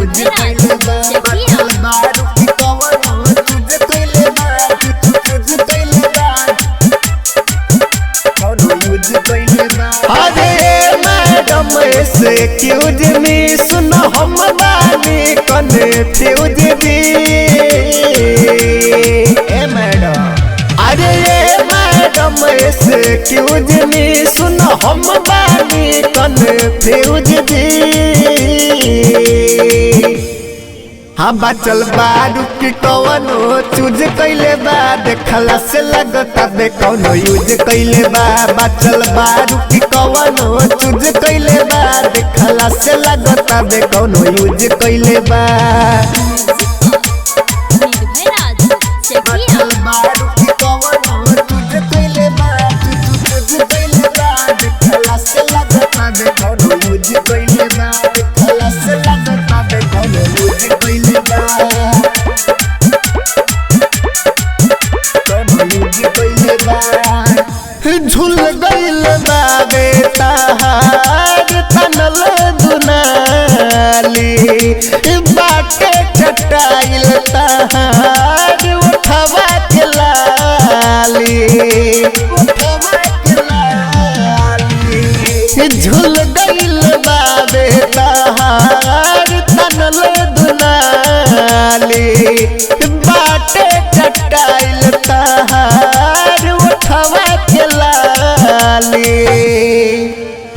Use कइले बा बाचल बारू की कवनो यूज कइले बा यूज कइले बा कवनो यूज कइले बा। अरे मैडम से क्यूज मी सुन हम बानी कन्फ्यूज भी ए मैडम। अरे मैडम से क्यूज मी सुन हम बानी कन्फ्यूज भी। हाँ बाचल बारू की कवनो चूज कइले बा देखला से लगता बे कौनो यूज कइले बा बाचल बारू की कवनो चूज कइले बा देखला से लगता बे कौनो यूज कइले बा। बाचल बारू की कवनो चूज कइले बा चूज कइले बा देखला से लगता बे कौनो यूज कइले बा देखला से लगता बे कौनो यूज कइले बा कौनो यूज कइले बा। झूल गइल बा बेतार तनल दुनाली बाटे चटाइल तार उठवा के लाली उठवा के लाली। झूल गइल बा बेतार तनल दुनाली बाटे चटाइल तार उठवा के लाली।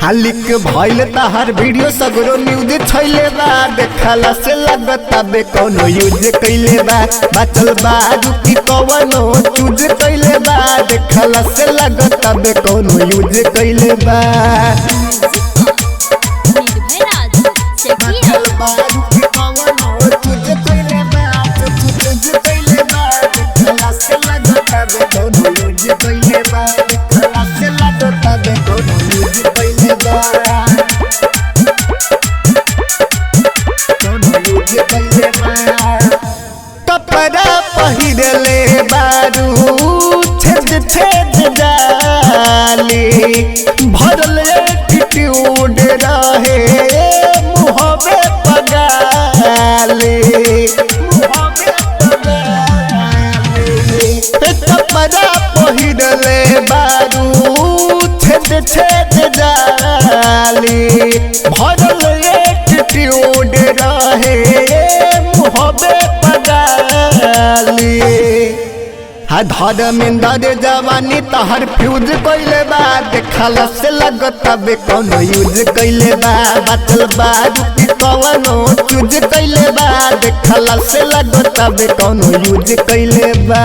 हालिक भइल ताहर वीडियो सगरो न्यूज छैले बा देखला से लगता बे कौनो यूज कइले बा बाचल बारू की कवनो चूज कइले बा देखला से लगता बे कौनो यूज कइले बा। बाचल बारू की कवनो चूज कइले बा चूज कइले बा देखला से लगता बे कौनो यूज कइले बा देखला से लगता बे कौनो यूज कइले बा कौनो यूज कइले बा। कपड़ा पहिरले बारू छेद छेद जाली भरल एटीट्यूड रहे मुहबे पगाली मुहबे पगाली। कपड़ा पहिरले बारू छेद छेद जाली भरल एटीट्यूड रहे मुहबे पगाली। हाँ धर्मेंद्र जवानी तहर फ्यूज कइले बा देखला से लगता बे कौनो यूज कइले बा बाचल बारू की कवनो चूज कइले बा देखला से लगता बे कौनो यूज कइले बा।